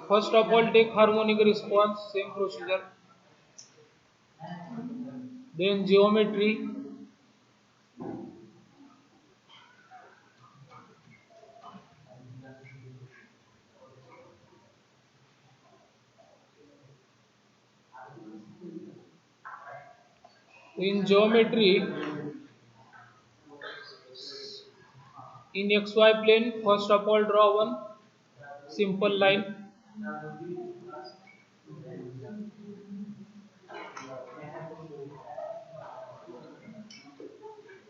First of all, take harmonic response, same procedure. Then geometry. In geometry, in xy plane, first of all draw one simple line.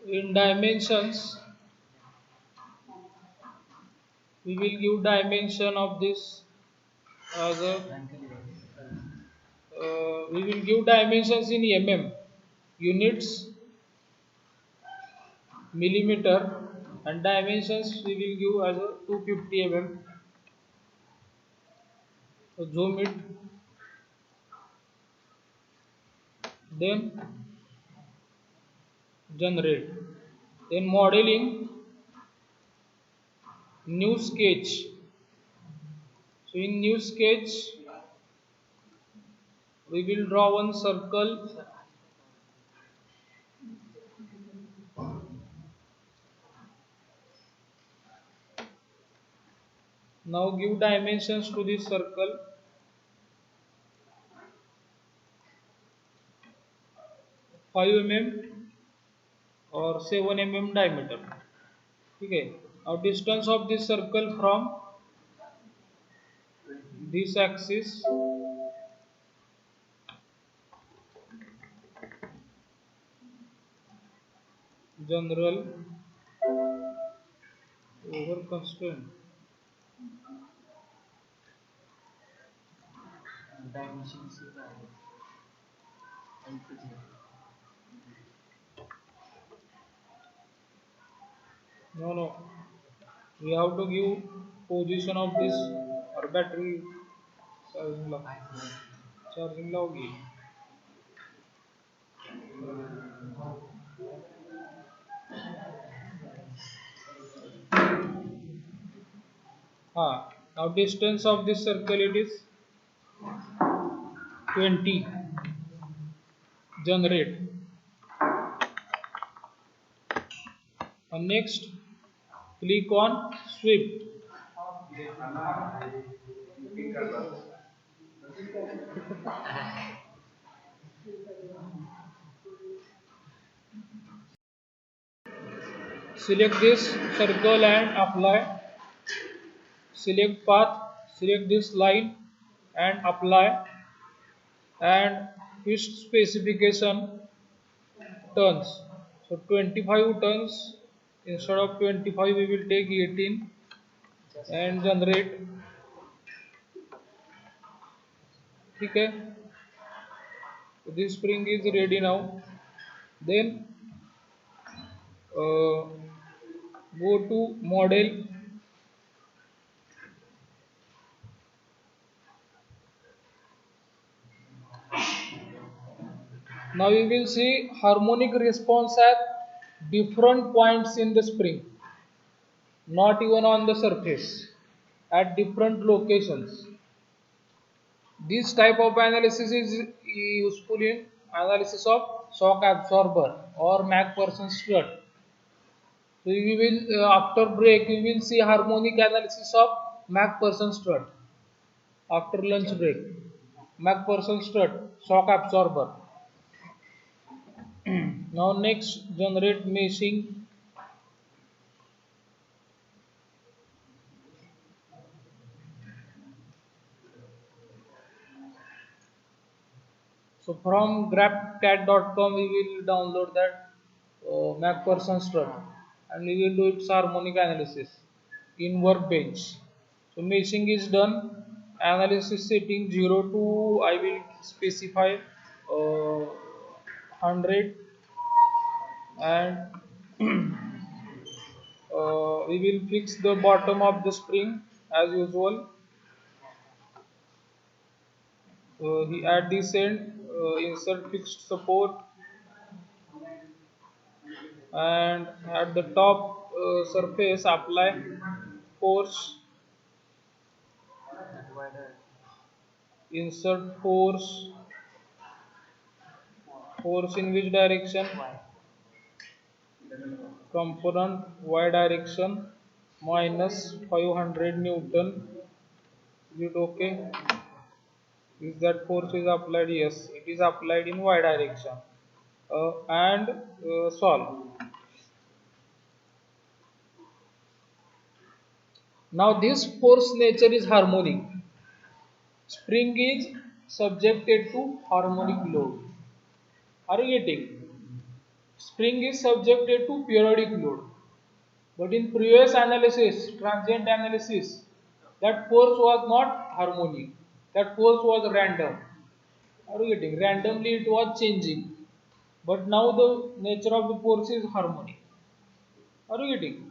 In dimensions, we will give dimension of this as a we will give dimensions in mm, units, millimeter, and dimensions we will give as a 250 mm. So zoom it, then generate, then modeling, new sketch. So in new sketch we will draw one circle. Now give dimensions to this circle. 5 mm or 7 mm diameter. Okay. Now distance of this circle from this axis general over constraint. No. We have to give position of this or battery charging log. Charging log. Now distance of this circle it is 20. Generate. Next, click on sweep. Select this circle and apply. Select path, select this line and apply, and twist specification turns. So 25 turns, instead of 25 we will take 18 and generate. Okay, so this spring is ready now. Then go to model. Now we will see harmonic response at different points in the spring, not even on the surface, at different locations. This type of analysis is useful in analysis of shock absorber or McPherson strut. So we will after break we will see harmonic analysis of McPherson strut after lunch break. McPherson strut shock absorber. Now next, generate meshing. So from grabcat.com we will download that McPherson strut and we will do its harmonic analysis in workbench. So meshing is done. Analysis setting 0 to I will specify 100, and we will fix the bottom of the spring as usual. At this end, insert fixed support, and at the top surface apply force. insert force in which direction? Component y direction minus 500 Newton. Is it okay? Is that force is applied? Yes, it is applied in y direction. And solve. Now this force nature is harmonic. Spring is subjected to harmonic load. Are you getting? Spring is subjected to periodic load. But in previous analysis, transient analysis, that force was not harmonic. That force was random. Are you getting? Randomly it was changing. But now the nature of the force is harmonic. Are you getting?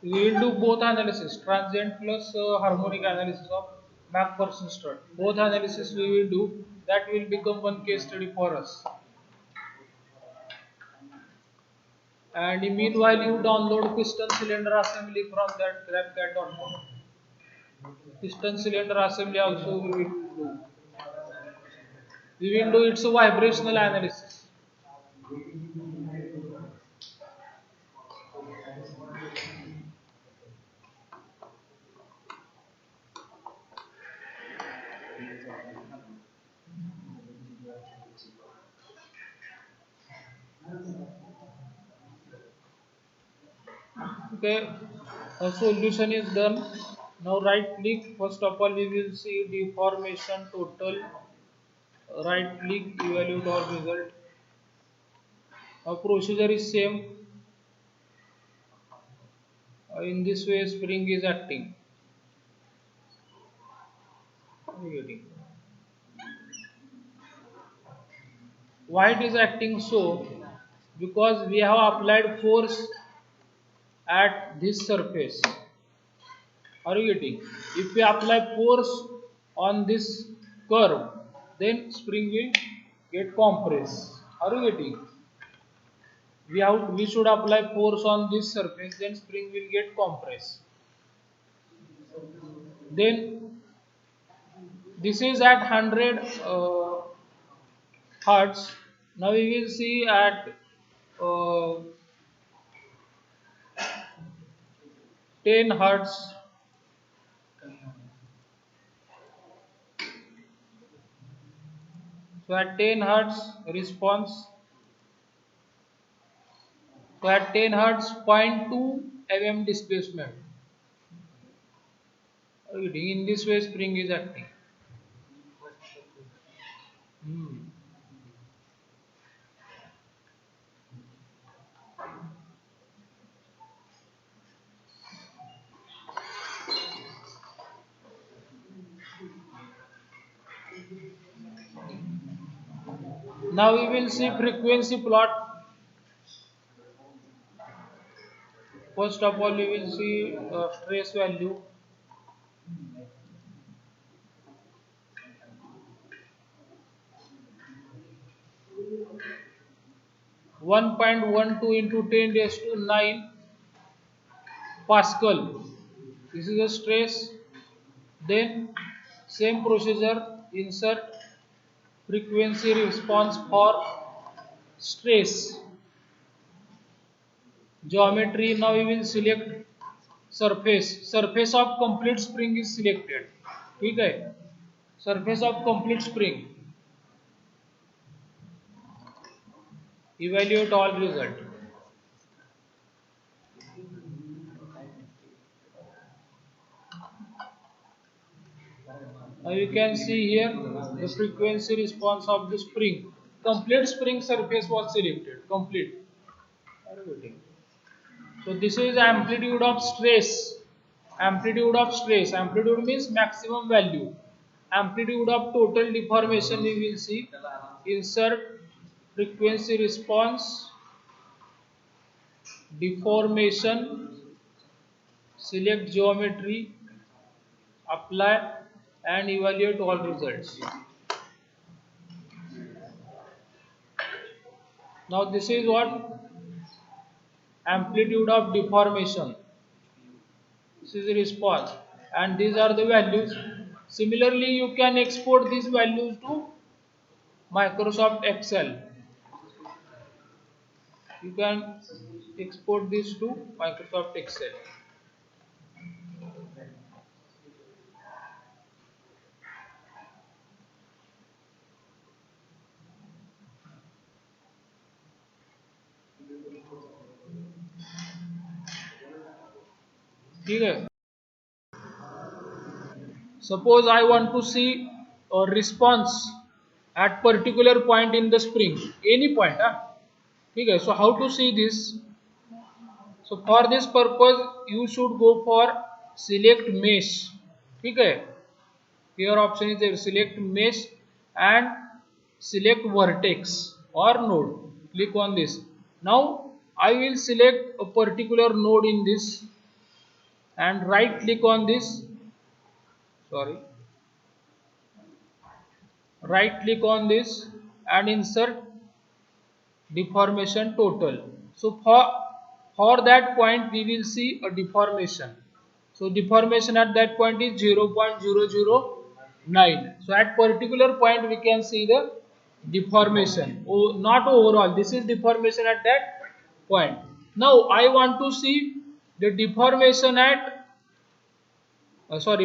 We will do both analysis, transient plus harmonic analysis of McPherson strut. Both analysis we will do. That will become one case study for us. And meanwhile, you download piston cylinder assembly from that grabcat.com. Piston cylinder assembly also we will do. We will do its vibrational analysis. Okay, a solution is done. Now right click. First of all, we will see deformation total. Right click, evaluate or result. Now procedure is same. In this way, spring is acting. Why it is acting so? Because we have applied force at this surface. Are you getting? If we apply force on this curve, then spring will get compressed. Are you getting? We should apply force on this surface, then spring will get compressed. Then this is at 100 hertz. Now we will see at uh, 10 hertz. So at 10 hertz response. So at 10 hertz, 0.2 mm displacement. In this way, spring is acting. Hmm. Now we will see frequency plot. First of all, we will see stress value. 1.12 into 10 raised to 9 Pascal. This is the stress. Then same procedure, insert frequency response for stress geometry. Now we will select surface of complete spring is selected. ठीक है, surface of complete spring, evaluate all result. Now you can see here the frequency response of the spring. Complete spring surface was selected. Complete. So this is amplitude of stress. Amplitude of stress. Amplitude means maximum value. Amplitude of total deformation we will see. Insert frequency response, deformation, select geometry, apply and evaluate all results. Now this is what? Amplitude of deformation. This is the response and these are the values. Similarly, you can export these values to Microsoft Excel. You can export this to Microsoft Excel. ठीक है? Suppose I want to see a response at particular point in the spring, any point. ठीक है? So how to see this? So for this purpose, you should go for select mesh. ठीक है? Here option is there, select mesh and select vertex or node. Click on this. Now I will select a particular node in this and right click on this. Sorry. Right click on this and insert deformation total. So for that point we will see a deformation. So deformation at that point is 0.009. So at particular point we can see the deformation. Oh, not overall. This is deformation at that point. Now I want to see the deformation at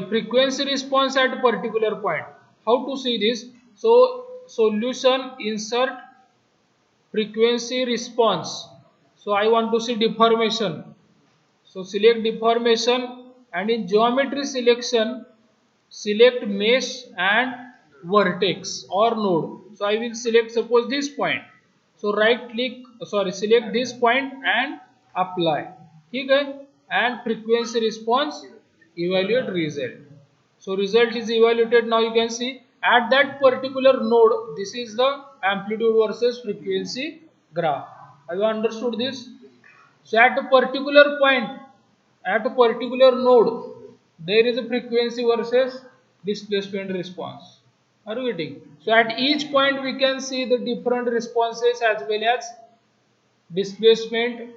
frequency response at a particular point. How to see this? So solution, insert frequency response. So I want to see deformation. So select deformation and in geometry selection select mesh and vertex or node. So I will select suppose this point. So right click, select this point and apply. Okay? And frequency response, evaluate result. So result is evaluated. Now you can see at that particular node, this is the amplitude versus frequency graph. Have you understood this? So at a particular point, at a particular node, there is a frequency versus displacement response. Are you getting? So at each point we can see the different responses as well as displacement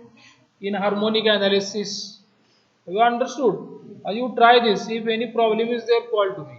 in harmonic analysis. Have you understood? You try this. If any problem is there, call to me.